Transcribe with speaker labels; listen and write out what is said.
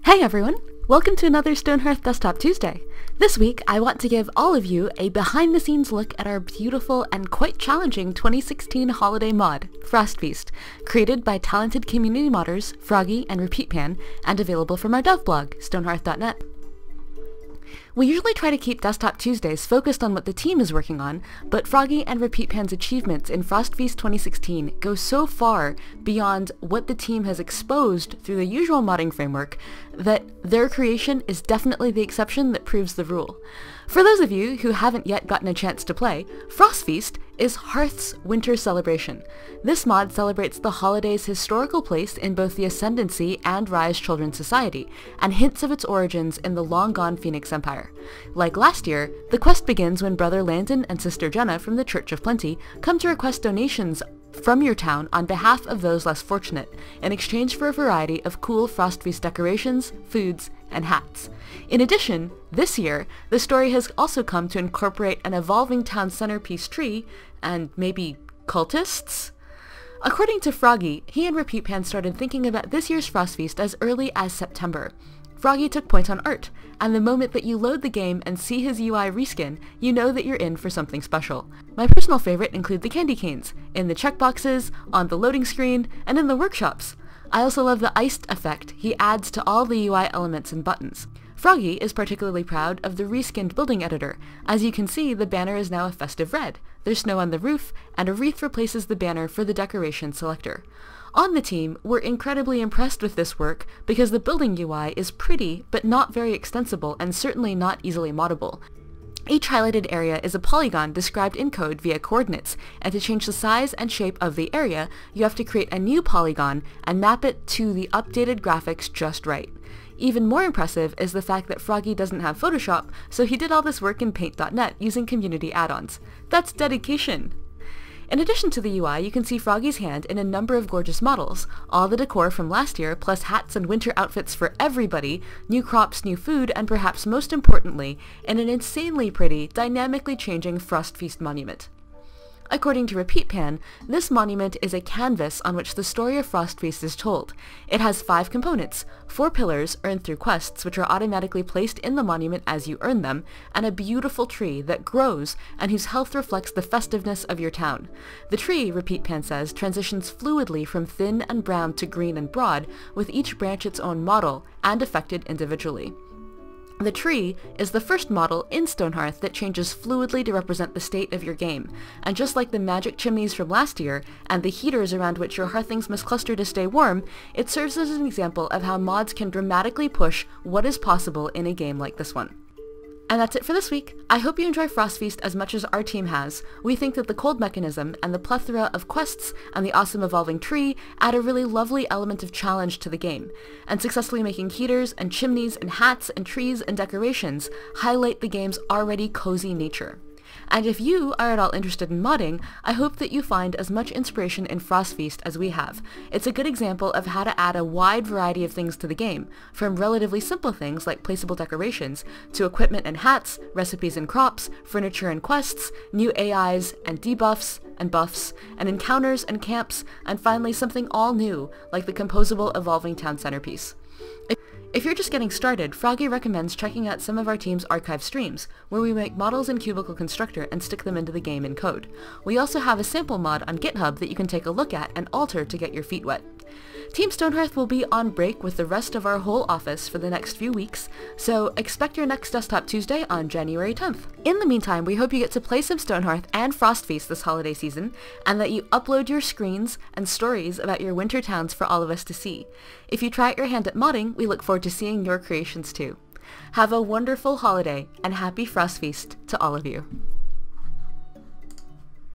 Speaker 1: Hey everyone! Welcome to another Stonehearth Desktop Tuesday. This week, I want to give all of you a behind-the-scenes look at our beautiful and quite challenging 2016 holiday mod, Frostfeast, created by talented community modders Froggy and RepeatPan, and available from our dev blog, stonehearth.net. We usually try to keep Desktop Tuesdays focused on what the team is working on, but Froggy and RepeatPan's achievements in Frostfeast 2016 go so far beyond what the team has exposed through the usual modding framework that their creation is definitely the exception that proves the rule. For those of you who haven't yet gotten a chance to play, Frostfeast is Hearth's winter celebration. This mod celebrates the holiday's historical place in both the Ascendancy and Rise Children's Society, and hints of its origins in the long-gone Phoenix Empire. Like last year, the quest begins when Brother Landon and Sister Jenna from the Church of Plenty come to request donations from your town on behalf of those less fortunate, in exchange for a variety of cool Frostfeast decorations, foods, and hats. In addition, this year, the story has also come to incorporate an evolving town centerpiece tree, and maybe cultists? According to Froggy, he and RepeatPan started thinking about this year's Frostfeast as early as September. Froggy took point on art, and the moment that you load the game and see his UI reskin, you know that you're in for something special. My personal favorite include the candy canes, in the checkboxes, on the loading screen, and in the workshops. I also love the iced effect he adds to all the UI elements and buttons. Froggy is particularly proud of the reskinned building editor. As you can see, the banner is now a festive red. There's snow on the roof, and a wreath replaces the banner for the decoration selector. On the team, we're incredibly impressed with this work because the building UI is pretty, but not very extensible and certainly not easily moddable. Each highlighted area is a polygon described in code via coordinates, and to change the size and shape of the area, you have to create a new polygon and map it to the updated graphics just right. Even more impressive is the fact that Froggy doesn't have Photoshop, so he did all this work in Paint.net using community add-ons. That's dedication! In addition to the UI, you can see Froggy's hand in a number of gorgeous models, all the decor from last year, plus hats and winter outfits for everybody, new crops, new food, and perhaps most importantly, in an insanely pretty, dynamically changing Frostfeast monument. According to RepeatPan, this monument is a canvas on which the story of Frostfeast is told. It has 5 components, 4 pillars earned through quests which are automatically placed in the monument as you earn them, and a beautiful tree that grows and whose health reflects the festiveness of your town. The tree, RepeatPan says, transitions fluidly from thin and brown to green and broad, with each branch its own model, and affected individually. The tree is the first model in Stonehearth that changes fluidly to represent the state of your game, and just like the magic chimneys from last year, and the heaters around which your hearthlings must cluster to stay warm, it serves as an example of how mods can dramatically push what is possible in a game like this one. And that's it for this week. I hope you enjoy Frostfeast as much as our team has. We think that the cold mechanism and the plethora of quests and the awesome evolving tree add a really lovely element of challenge to the game, and successfully making heaters and chimneys and hats and trees and decorations highlight the game's already cozy nature. And if you are at all interested in modding, I hope that you find as much inspiration in Frostfeast as we have. It's a good example of how to add a wide variety of things to the game, from relatively simple things like placeable decorations, to equipment and hats, recipes and crops, furniture and quests, new AIs and debuffs and buffs, and encounters and camps, and finally something all new, like the composable evolving town centerpiece. If you're just getting started, Froggy recommends checking out some of our team's archive streams, where we make models in Cubicle Constructor and stick them into the game in code. We also have a sample mod on GitHub that you can take a look at and alter to get your feet wet. Team Stonehearth will be on break with the rest of our whole office for the next few weeks, so expect your next Desktop Tuesday on January 10th. In the meantime, we hope you get to play some Stonehearth and Frostfeast this holiday season, and that you upload your screens and stories about your winter towns for all of us to see. If you try out your hand at modding, we look forward to seeing your creations too. Have a wonderful holiday, and happy Frostfeast to all of you.